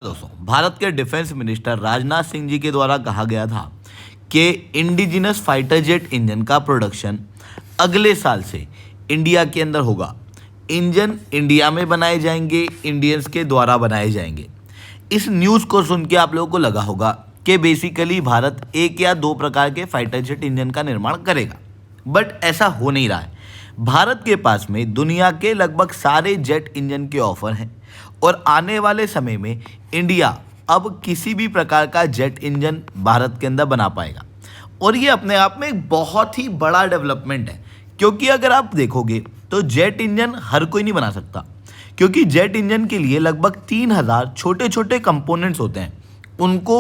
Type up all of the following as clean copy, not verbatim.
दोस्तों, भारत के defence minister Rajnath Singh ji के द्वारा कहा गया था कि इंडिजिनस फाइटर जेट इंजन का प्रोडक्शन अगले साल से इंडिया के अंदर होगा। इंजन इंडिया में बनाए जाएंगे, इंडियंस के द्वारा बनाए जाएंगे। इस न्यूज़ को सुन के आप लोगों को लगा होगा कि बेसिकली भारत एक या दो प्रकार के फाइटर जेट इंजन का निर्माण करेगा, बट ऐसा हो नहीं रहा है। भारत के पास में दुनिया के लगभग सारे जेट इंजन के ऑफर हैं और आने वाले समय में इंडिया अब किसी भी प्रकार का जेट इंजन भारत के अंदर बना पाएगा। और ये अपने आप में एक बहुत ही बड़ा डेवलपमेंट है, क्योंकि अगर आप देखोगे तो जेट इंजन हर कोई नहीं बना सकता, क्योंकि जेट इंजन के लिए लगभग 3000 छोटे छोटे कंपोनेंट्स होते हैं। उनको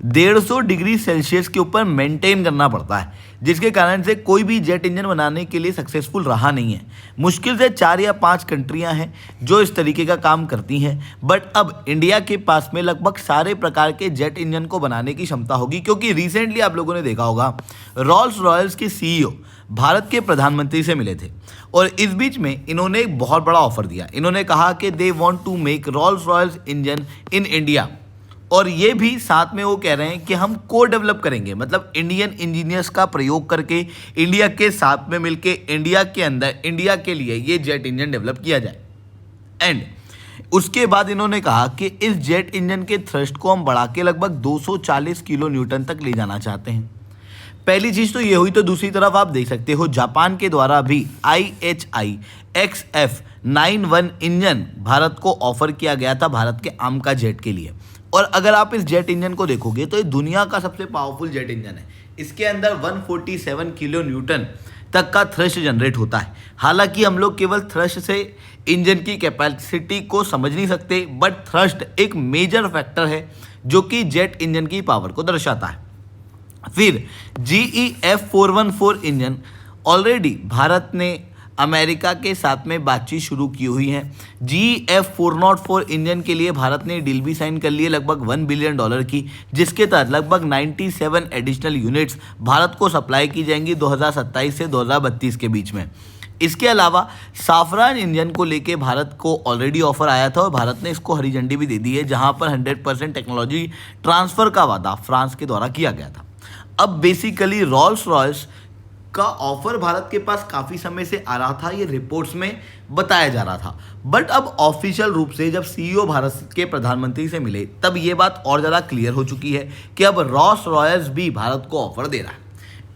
150 डिग्री सेल्सियस के ऊपर मेंटेन करना पड़ता है, जिसके कारण से कोई भी जेट इंजन बनाने के लिए सक्सेसफुल रहा नहीं है। मुश्किल से 4 या 5 कंट्रियां हैं जो इस तरीके का काम करती हैं, बट अब इंडिया के पास में लगभग सारे प्रकार के जेट इंजन को बनाने की क्षमता होगी। क्योंकि रिसेंटली आप लोगों ने देखा होगा, रॉल्स रॉयल्स के सीईओ भारत के प्रधानमंत्री से मिले थे और इस बीच में इन्होंने एक बहुत बड़ा ऑफर दिया। इन्होंने कहा कि they want to make Rolls Royce engine in India, और ये भी साथ में वो कह रहे हैं कि हम को डेवलप करेंगे, मतलब इंडियन इंजीनियर्स का प्रयोग करके इंडिया के साथ में मिलके इंडिया के अंदर इंडिया के लिए ये जेट इंजन डेवलप किया जाए। एंड उसके बाद इन्होंने कहा कि इस जेट इंजन के थ्रस्ट को हम बढ़ा के लगभग 240 किलो न्यूटन तक ले जाना चाहते हैं। पहली चीज़ तो ये हुई। तो दूसरी तरफ आप देख सकते हो, जापान के द्वारा भी IHI XF91 इंजन भारत को ऑफर किया गया था भारत के आमका जेट के लिए। और अगर आप इस जेट इंजन को देखोगे तो ये दुनिया का सबसे पावरफुल जेट इंजन है। इसके अंदर 147 किलो न्यूटन तक का थ्रस्ट जनरेट होता है। हालांकि हम लोग केवल थ्रस्ट से इंजन की कैपेसिटी को समझ नहीं सकते, बट थ्रस्ट एक मेजर फैक्टर है जो कि जेट इंजन की पावर को दर्शाता है। फिर GE F414 engine already Bharat ने अमेरिका के साथ में बातचीत शुरू की हुई है। GE F404 इंजन के लिए भारत ने डील भी साइन कर ली है लगभग $1 बिलियन की, जिसके तहत लगभग 97 एडिशनल यूनिट्स भारत को सप्लाई की जाएंगी 2027 से 2032 के बीच में। इसके अलावा साफरान इंजन को लेके भारत को ऑलरेडी ऑफर आया था और भारत ने इसको हरी झंडी भी दे दी है, जहां पर 100% टेक्नोलॉजी ट्रांसफ़र का वादा फ्रांस के द्वारा किया गया था। अब बेसिकली रॉल्स रॉयल्स का ऑफर भारत के पास काफ़ी समय से आ रहा था, ये रिपोर्ट्स में बताया जा रहा था, बट अब ऑफिशियल रूप से जब सीईओ भारत के प्रधानमंत्री से मिले तब ये बात और ज़्यादा क्लियर हो चुकी है कि अब रॉल्स रॉयल्स भी भारत को ऑफर दे रहा है।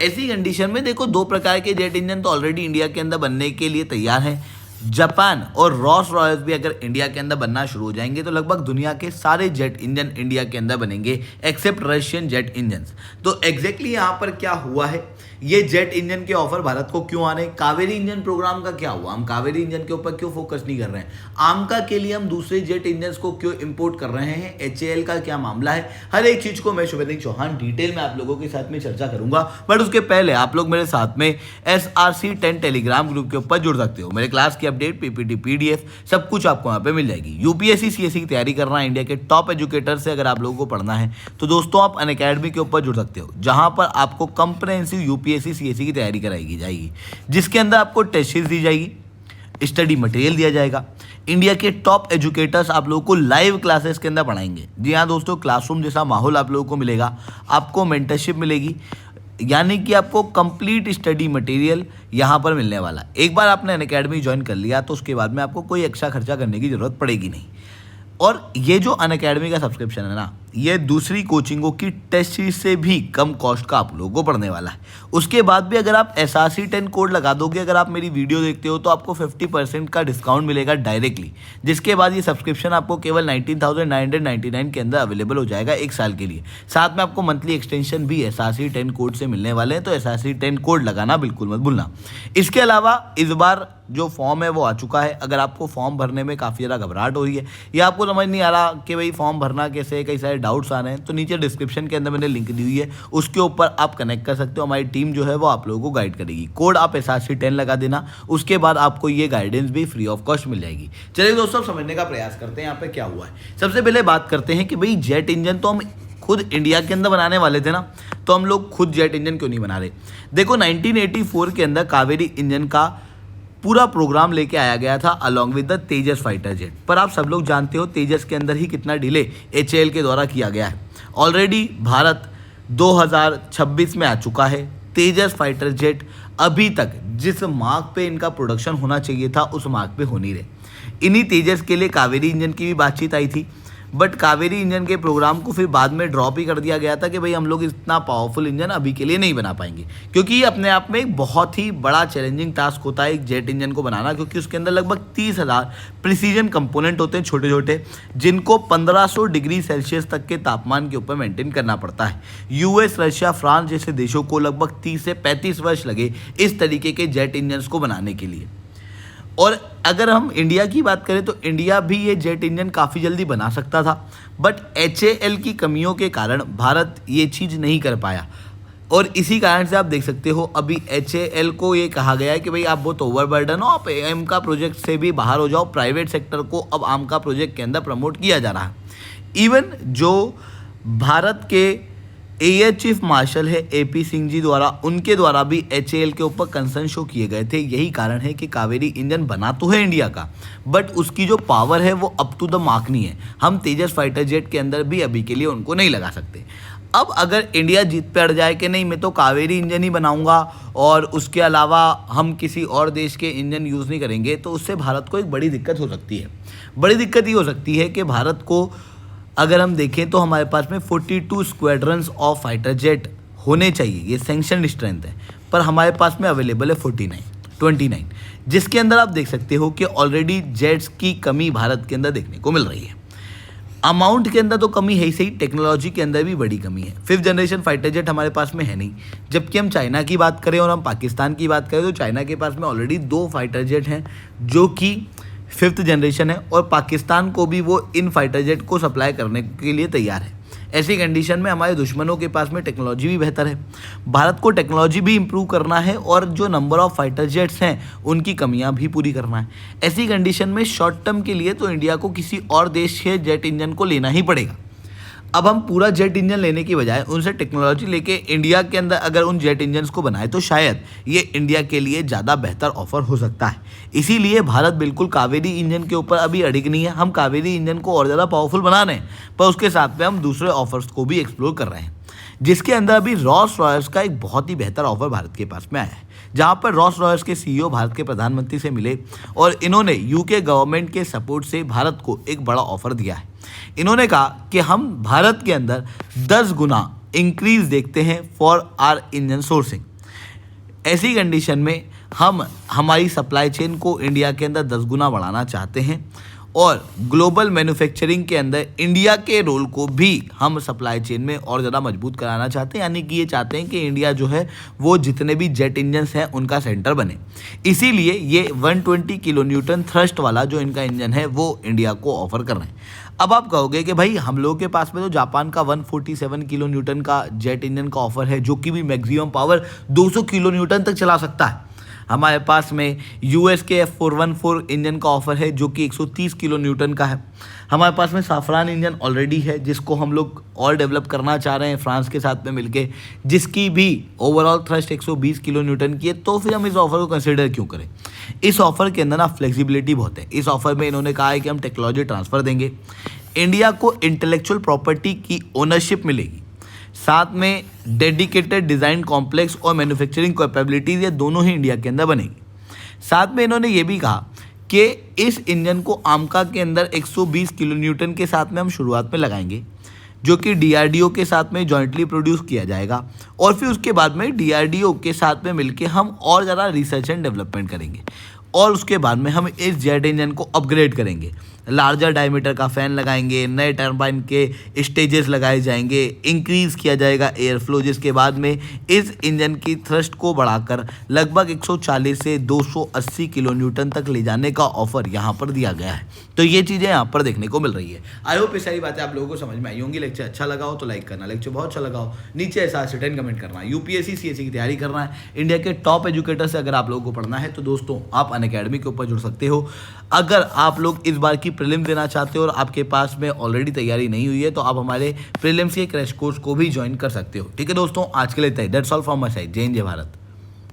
ऐसी कंडीशन में देखो, दो प्रकार के जेट इंजन तो ऑलरेडी इंडिया के अंदर बनने के लिए तैयार हैं। जापान और रॉल्स रॉयल्स भी अगर इंडिया के अंदर बनना शुरू हो जाएंगे तो लगभग दुनिया के सारे जेट इंजन इंडिया के अंदर बनेंगे एक्सेप्ट रशियन जेट इंजन्स। तो एग्जैक्टली यहाँ पर क्या हुआ है, ये जेट इंजन के ऑफर भारत को क्यों आ रहे हैं, कावेरी इंजन प्रोग्राम का क्या हुआ, हम कावेरी इंजन के ऊपर क्यों फोकस नहीं कर रहे हैं, आमका के लिए हम दूसरे जेट इंजन को क्यों इंपोर्ट कर रहे हैं, HAL का क्या मामला है, हर एक चीज़ को मैं शुभेंदु चौहान डिटेल में आप लोगों के साथ में चर्चा करूंगा। बट उसके पहले आप लोग मेरे साथ में SRC10 टेलीग्राम ग्रुप के ऊपर जुड़ सकते हो। मेरे क्लास की अपडेट, PPT, PDF सब कुछ आपको वहाँ पे मिल जाएगी। UPSC CSE की तैयारी करना है, इंडिया के टॉप एजुकेटर से अगर आप लोगों को पढ़ना है तो दोस्तों आप अनअकैडमी के ऊपर जुड़ सकते हो, जहाँ पर आपको कंप्रहेंसिव UPSC CSE की तैयारी कराई जाएगी, जिसके अंदर आपको टेस्ट सीरीज दी जाएगी, स्टडी मटेरियल दिया जाएगा, इंडिया के टॉप एजुकेटर्स आप लोगों को लाइव क्लासेस के अंदर पढ़ाएंगे। जी हाँ दोस्तों, क्लासरूम जैसा माहौल आप लोगों को मिलेगा, आपको मेंटरशिप मिलेगी, यानी कि आपको कंप्लीट स्टडी मटेरियल यहाँ पर मिलने वाला। एक बार आपने अनअकैडमी ज्वाइन कर लिया तो उसके बाद में आपको कोई एक्स्ट्रा खर्चा करने की ज़रूरत पड़ेगी नहीं। और ये जो अनअकैडमी का सब्सक्रिप्शन है ना, ये दूसरी कोचिंगों की टेस्ट सीरीज से भी कम कॉस्ट का आप लोगों को पड़ने वाला है। उसके बाद भी अगर आप SRC10 कोड लगा दोगे, अगर आप मेरी वीडियो देखते हो तो आपको 50% का डिस्काउंट मिलेगा डायरेक्टली, जिसके बाद ये सब्सक्रिप्शन आपको केवल 19,999 के अंदर अवेलेबल हो जाएगा 1 साल के लिए। साथ में आपको मंथली एक्सटेंशन भी SRC10 कोड से मिलने वाले हैं, तो SRC10 कोड लगाना बिल्कुल मत भूलना। इसके अलावा इस बार जो फॉर्म है वो आ चुका है। अगर आपको फॉर्म भरने में काफ़ी ज़्यादा घबराहट हो रही है या आपको समझ नहीं आ रहा कि भाई फॉर्म भरना कैसे है, कई सारे डाउट्स आ रहे हैं, तो नीचे डिस्क्रिप्शन के अंदर मैंने लिंक दी हुई है, उसके ऊपर आप कनेक्ट कर सकते हो। हमारी टीम जो है वो आप लोगों को गाइड करेगी। कोड आप SRC10 लगा देना, उसके बाद आपको ये गाइडेंस भी फ्री ऑफ कॉस्ट मिल जाएगी। चलिए दोस्तों, समझने का प्रयास करते हैं यहाँ पे क्या हुआ है। सबसे पहले बात करते हैं कि भाई जेट इंजन तो हम खुद इंडिया के अंदर बनाने वाले थे ना, तो हम लोग खुद जेट इंजन क्यों नहीं बना रहे। देखो 1984 के अंदर कावेरी इंजन का पूरा प्रोग्राम लेके आया गया था along with the Tejas fighter jet. पर आप सब लोग जानते हो तेजस के अंदर ही कितना डिले HAL के द्वारा किया गया है। ऑलरेडी भारत 2026 में आ चुका है। तेजस फाइटर जेट अभी तक जिस मार्क पे इनका प्रोडक्शन होना चाहिए था उस मार्क पे हो नहीं रहे। इन्हीं तेजस के लिए कावेरी इंजन की भी बातचीत आई थी, बट कावेरी इंजन के प्रोग्राम को फिर बाद में ड्रॉप ही कर दिया गया था कि भाई हम लोग इतना पावरफुल इंजन अभी के लिए नहीं बना पाएंगे, क्योंकि ये अपने आप में एक बहुत ही बड़ा चैलेंजिंग टास्क होता है एक जेट इंजन को बनाना, क्योंकि उसके अंदर लगभग 30,000 प्रिसीजन कंपोनेंट होते हैं छोटे छोटे, जिनको 1500 डिग्री सेल्सियस तक के तापमान के ऊपर मेंटेन करना पड़ता है। US, रशिया, फ्रांस जैसे देशों को लगभग 30 से 35 वर्ष लगे इस तरीके के जेट इंजन्स को बनाने के लिए। और अगर हम इंडिया की बात करें तो इंडिया भी ये जेट इंजन काफ़ी जल्दी बना सकता था, बट HAL की कमियों के कारण भारत ये चीज़ नहीं कर पाया। और इसी कारण से आप देख सकते हो अभी HAL को ये कहा गया है कि भाई आप बहुत ओवरबर्डन हो, आप AMCA प्रोजेक्ट से भी बाहर हो जाओ। प्राइवेट सेक्टर को अब AMCA प्रोजेक्ट के अंदर प्रमोट किया जा रहा है। इवन जो भारत के एयर चीफ मार्शल है AP सिंह जी द्वारा, उनके द्वारा भी HAL के ऊपर कंसर्न शो किए गए थे। यही कारण है कि कावेरी इंजन बना तो है इंडिया का, बट उसकी जो पावर है वो अप टू द मार्क नहीं है। हम तेजस फाइटर जेट के अंदर भी अभी के लिए उनको नहीं लगा सकते। अब अगर इंडिया जीत पे अड़ जाए कि नहीं मैं तो कावेरी इंजन ही बनाऊंगा और उसके अलावा हम किसी और देश के इंजन यूज़ नहीं करेंगे, तो उससे भारत को एक बड़ी दिक्कत हो सकती है। बड़ी दिक्कत ये हो सकती है कि भारत को अगर हम देखें तो हमारे पास में 42 स्क्वाड्रंस ऑफ फाइटर जेट होने चाहिए, ये सैंक्शन स्ट्रेंथ है, पर हमारे पास में अवेलेबल है 29, जिसके अंदर आप देख सकते हो कि ऑलरेडी जेट्स की कमी भारत के अंदर देखने को मिल रही है। अमाउंट के अंदर तो कमी है ही सही, टेक्नोलॉजी के अंदर भी बड़ी कमी है। 5th जनरेशन फाइटर जेट हमारे पास में है नहीं। जबकि हम चाइना की बात करें और हम पाकिस्तान की बात करें तो चाइना के पास में ऑलरेडी 2 फाइटर जेट हैं जो कि 5th जनरेशन है, और पाकिस्तान को भी वो इन फाइटर जेट को सप्लाई करने के लिए तैयार है। ऐसी कंडीशन में हमारे दुश्मनों के पास में टेक्नोलॉजी भी बेहतर है। भारत को टेक्नोलॉजी भी इंप्रूव करना है और जो नंबर ऑफ फाइटर जेट्स हैं उनकी कमियां भी पूरी करना है। ऐसी कंडीशन में शॉर्ट टर्म के लिए तो इंडिया को किसी और देश के जेट इंजन को लेना ही पड़ेगा। अब हम पूरा जेट इंजन लेने की बजाय उनसे टेक्नोलॉजी लेके इंडिया के अंदर अगर उन जेट इंजन्स को बनाए तो शायद ये इंडिया के लिए ज़्यादा बेहतर ऑफर हो सकता है। इसीलिए भारत बिल्कुल कावेरी इंजन के ऊपर अभी अड़िग नहीं है। हम कावेरी इंजन को और ज़्यादा पावरफुल बना रहे हैं, पर उसके साथ में हम दूसरे ऑफर्स को भी एक्सप्लोर कर रहे हैं, जिसके अंदर अभी रॉल्स रॉयस का एक बहुत ही बेहतर ऑफर भारत के पास में आया है, जहां पर रॉल्स रॉयस के CEO भारत के प्रधानमंत्री से मिले और इन्होंने UK गवर्नमेंट के सपोर्ट से भारत को एक बड़ा ऑफर दिया है। इन्होंने कहा कि हम भारत के अंदर 10 गुना इंक्रीज देखते हैं फॉर आर इंजन सोर्सिंग। ऐसी कंडीशन में हम हमारी सप्लाई चेन को इंडिया के अंदर 10 गुना बढ़ाना चाहते हैं और ग्लोबल मैन्युफैक्चरिंग के अंदर इंडिया के रोल को भी हम सप्लाई चेन में और ज़्यादा मजबूत कराना चाहते हैं। यानी कि ये चाहते हैं कि इंडिया जो है वो जितने भी जेट इंजन्स हैं उनका सेंटर बने। इसीलिए ये 120 किलो न्यूटन थ्रस्ट वाला जो इनका इंजन है वो इंडिया को ऑफर कर रहे हैं। अब आप कहोगे कि भाई हम लोगों के पास में तो जापान का 147 किलो न्यूटन का जेट इंजन का ऑफर है, जो कि भी मैक्सिमम पावर 200 किलो न्यूटन तक चला सकता है। हमारे पास में US के F414 इंजन का ऑफर है जो कि 130 किलो न्यूटन का है। हमारे पास में साफरान इंजन ऑलरेडी है जिसको हम लोग और डेवलप करना चाह रहे हैं फ्रांस के साथ में मिलके, जिसकी भी ओवरऑल थ्रस्ट 120 किलो न्यूटन की है। तो फिर हम इस ऑफर को कंसिडर क्यों करें? इस ऑफर के अंदर ना फ्लेक्सिबिलिटी बहुत है। इस ऑफर में इन्होंने कहा है कि हम टेक्नोलॉजी ट्रांसफ़र देंगे, इंडिया को इंटेलेक्चुअल प्रॉपर्टी की ओनरशिप मिलेगी, साथ में डेडिकेटेड डिज़ाइन कॉम्प्लेक्स और मैन्युफैक्चरिंग कैपेबिलिटीज़ ये दोनों ही इंडिया के अंदर बनेगी। साथ में इन्होंने ये भी कहा कि इस इंजन को AMCA के अंदर 120 किलो न्यूटन के साथ में हम शुरुआत में लगाएंगे, जो कि DRDO के साथ में जॉइंटली प्रोड्यूस किया जाएगा, और फिर उसके बाद में DRDO के साथ में मिलके हम और ज़्यादा रिसर्च एंड डेवलपमेंट करेंगे, और उसके बाद में हम इस जेट इंजन को अपग्रेड करेंगे। लार्जर डायमीटर का फ़ैन लगाएंगे, नए टर्बाइन के स्टेजेस लगाए जाएंगे, इंक्रीज़ किया जाएगा एयर फ्लो, जिसके बाद में इस इंजन की थ्रस्ट को बढ़ाकर लगभग 140 से 280 किलो न्यूटन तक ले जाने का ऑफर यहाँ पर दिया गया है। तो ये चीज़ें यहाँ पर देखने को मिल रही है। आई होप ये सारी बातें आप लोगों को समझ में आई होंगी। लेक्चर अच्छा लगा हो तो लाइक करना, लेक्चर बहुत अच्छा लगा हो नीचे ऐसा रिटर्न कमेंट करना। UPSC CSE की तैयारी करना है, इंडिया के टॉप एजुकेटर से अगर आप लोगों को पढ़ना है तो दोस्तों आप अनअकैडमी के ऊपर जुड़ सकते हो। अगर आप लोग इस बार की प्रीलिम देना चाहते हो और आपके पास में ऑलरेडी तैयारी नहीं हुई है तो आप हमारे प्रीलिम्स के क्रैश कोर्स को भी ज्वाइन कर सकते हो। ठीक है दोस्तों, आज के लिए that's all from my side. जय हिंद, जय भारत।